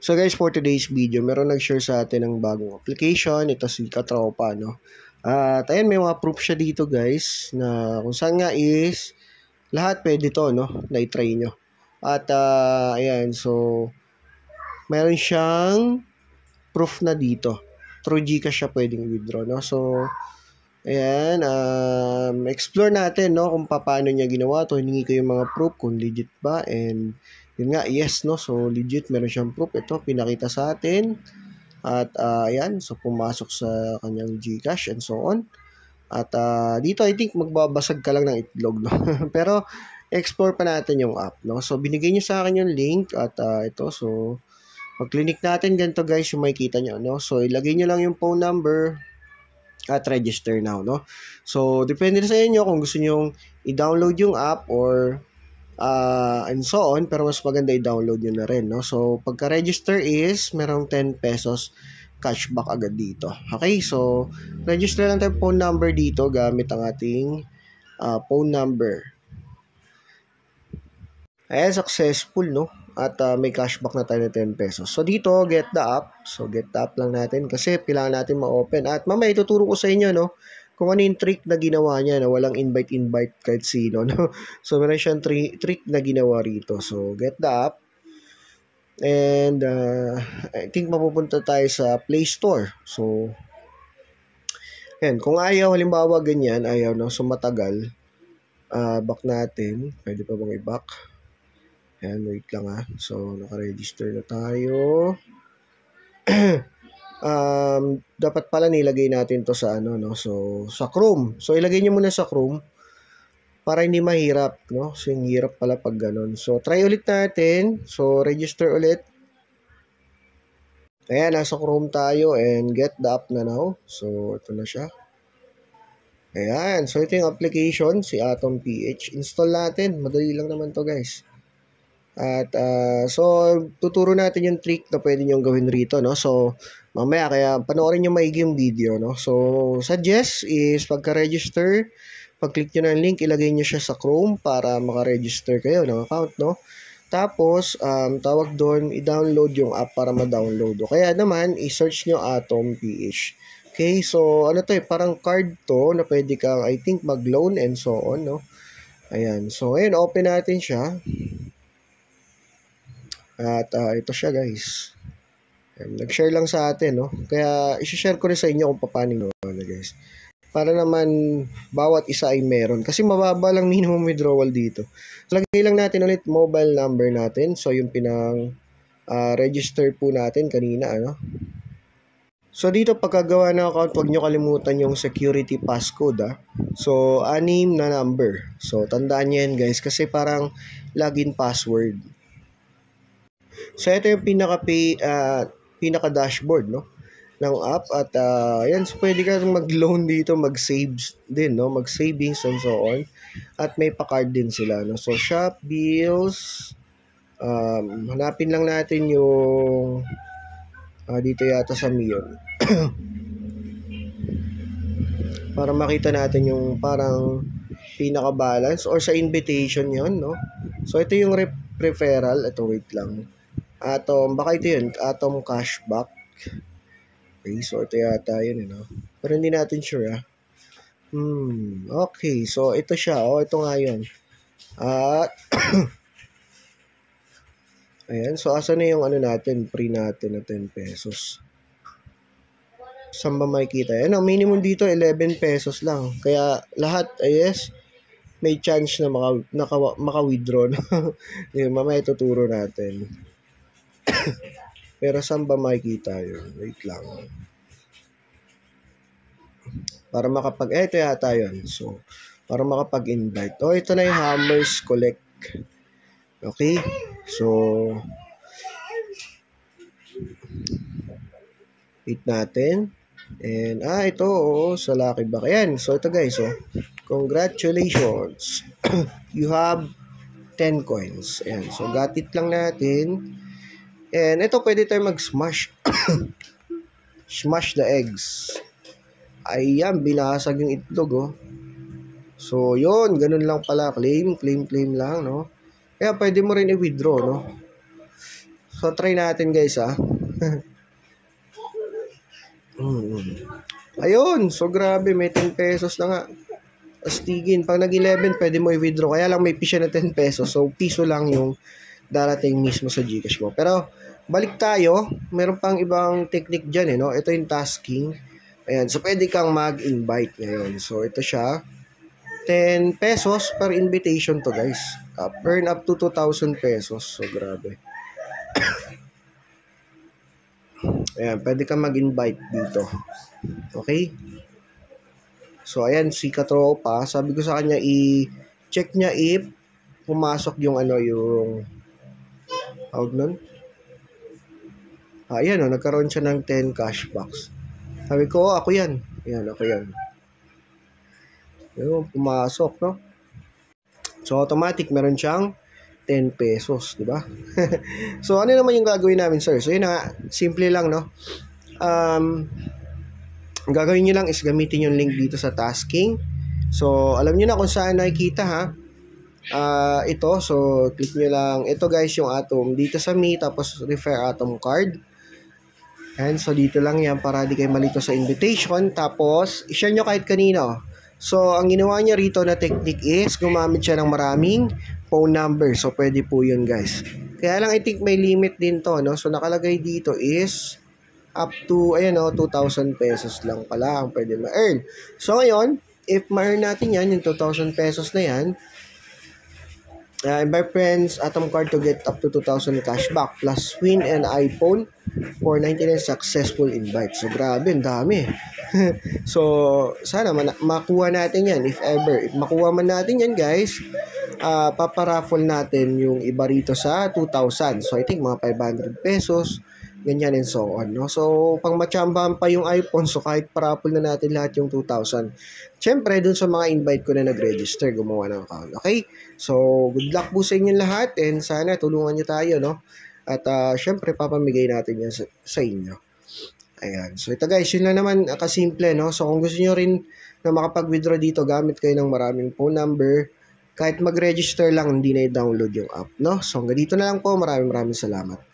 So guys, for today's video, meron nag-share sa atin ng bagong application. Ito si Katropa, no? At ayan, may mga proof siya dito guys, na kung saan nga is, lahat pwede to, no? Na i-try nyo. At ayan, so, meron siyang proof na dito. Through Gcash siya pwedeng withdraw, no? So, ayan, explore natin, no? Kung paano niya ginawa to. Hiningi ko yung mga proof, kung legit ba, and yun nga, yes, no? So, legit, meron siyang proof. Ito, pinakita sa atin. At, ayan, so, pumasok sa kanyang Gcash and so on. At, dito, I think, magbabasag ka lang ng itlog, no? Pero, explore pa natin yung app, no? So, binigay niyo sa akin yung link. At, ito, so, pag-click natin, ganito, guys, yung makikita nyo, no? So, ilagay nyo lang yung phone number at register now, no? So, depende na sa inyo kung gusto nyo i-download yung app or and so on, pero mas maganda i-download nyo na rin, no? So, pagka-register is, merong 10 pesos cashback agad dito. Okay, so, register lang tayo phone number dito gamit ang ating phone number. Ayan, successful, no? At may cashback na tayo ng 10 pesos. So, dito, get the app. So, get the app lang natin kasi kailangan natin ma-open. At mamaya, ituturo ko sa inyo, no? Kung ano yung trick na ginawa niya na walang invite kahit sino, no? So, meron siyang trick na ginawa rito. So, get the app. And, I think mapupunta tayo sa Play Store. So, yan. Kung ayaw, halimbawa ganyan, ayaw, no? So, matagal. Back natin. Pwede pa bang i-back? Ayan, wait lang So, naka-register na tayo. Dapat pala nilagay natin to sa ano, no? So, sa Chrome. So, ilagay nyo muna sa Chrome para hindi mahirap, no? So, yung hirap pala pag ganun. So, try ulit natin. So, register ulit. Ayan, nasa Chrome tayo and get the app na now. So, ito na siya. Ayan. So, ito yung application, si Atom PH. Install natin. Madali lang naman to, guys. At so tuturo natin yung trick na pwede nyo gawin rito, no? So mamaya kaya panoorin nyo maigi yung video, no? So suggest is pagka-register, pag-click nyo ng link, ilagay nyo siya sa Chrome para maka-register kayo ng account, no? Tapos tawag doon, i-download yung app para ma-download. O kaya naman i-search nyo Atom PH. Okay, so ano to parang card to na pwede kang I think mag-loan and so on, no? Ayan, so ngayon open natin siya. At ito siya, guys. Nag-share lang sa atin, no? Kaya i-share ko rin sa inyo kung paano guys. Para naman bawat isa ay meron. Kasi mababa lang minimum withdrawal dito. Lagay lang natin ulit mobile number natin. So, yung pinang register po natin kanina, ano? So, dito pagkagawa ng account, huwag nyo kalimutan yung security passcode, So, 6 na number. So, tandaan nyo yan, guys. Kasi parang login password. So, ito yung pinaka-dashboard, no? Ng app. At, yan. So, pwede ka mag-loan dito, mag-saves din, no? Mag-savings and so on. At may pa-card din sila, no? So, shop, bills. Hanapin lang natin yung dito yata sa Mion. Para makita natin yung parang pinaka-balance or sa invitation yon, no? So, ito yung referral. Ito, wait lang. Atom, baka ito yun, Atom Cashback. Okay, so ito yata yun, no? Pero hindi natin sure, okay, so ito siya, ito nga yun. At, ayan, so asa na yung ano natin, free natin na 10 pesos. Saan ba makikita? Ayan, ang minimum dito, 11 pesos lang. Kaya, lahat, yes, may chance na maka-withdraw. Mamaya tuturo natin. Pero saan ba makikita yun? Wait lang. Para ito yata yun. So, para makapag-invite. Ito na yung Hammers Collect. Okay? So, wait natin. And, ito, sa Lucky Buck. Ayan. So, ito guys, congratulations. You have 10 coins. Ayan. So, got it lang natin. And ito, pwede tayo mag-smash. Smash the eggs. Ayan, binasag yung itlog, So, yun, ganun lang pala. Claim lang, no? Kaya pwede mo rin i-withdraw, no? So, try natin guys, Ayun, so grabe, may 10 pesos na nga. Astigin, pag nag-11, pwede mo i-withdraw. Kaya lang may fee siya na 10 pesos. So, piso lang yung darating mismo sa Gcash mo. Pero, balik tayo. Meron pang ibang technique dyan, no? Ito yung tasking. Ayan, so pwede kang mag-invite ngayon. So, ito siya. 10 pesos per invitation to, guys. Earn up to 2,000 pesos. So, grabe. Ayan, pwede kang mag-invite dito. Okay? So, ayan, si Katropa, sabi ko sa kanya, i-check niya if pumasok yung yung tawag nun. Ayan, nagkaroon siya ng 10 cashbacks. Sabi ko, ako yan. Ayan, ako yan. Yung pumasok, no? So, automatic, meron siyang 10 pesos, di ba? So, ano naman yung gagawin namin, sir? So, yun na, simple lang, no? Ang gagawin nyo lang is gamitin yung link dito sa tasking. So, alam nyo na kung saan nakikita, ha? Ito, so, click nyo lang. Ito, guys, yung Atom. Dito sa Me, tapos refer Atom card. And so, dito lang yan para di kayo malito sa invitation. Tapos, i-share nyo kahit kanino. So, ang ginawa niya rito na technique is gumamit siya ng maraming phone number. So, pwede po yun, guys. Kaya lang, I think may limit din to, no? So, nakalagay dito is up to, 2,000 pesos lang pala ang pwede ma-earn. So, ngayon, if ma-earn natin yan, yung 2,000 pesos na yan, invite friends, Atom card to get up to 2,000 cashback plus win an iPhone for 99 successful invite. So, grabe, ang dami. So, sana makuha natin yan if ever. If makuha man natin yan, guys, paparaffle natin yung iba rito sa 2,000. So, I think mga 500 pesos, ganyan and so on, no? So, pang matsambahan pa yung iPhone, so kahit paraffle na natin lahat yung 2,000. Siyempre, dun sa mga invite ko na nag-register, gumawa ng account. Okay? So, good luck po sa inyo lahat and sana tulungan nyo tayo, no? At siyempre, papamigay natin yan sa inyo. Ayan. So, ito guys, yun lang naman, kasimple, no? So, kung gusto nyo rin na makapag-withdraw dito, gamit kayo ng maraming phone number, kahit mag-register lang, hindi na i-download yung app, no? So, hanggang dito na lang po. Maraming salamat.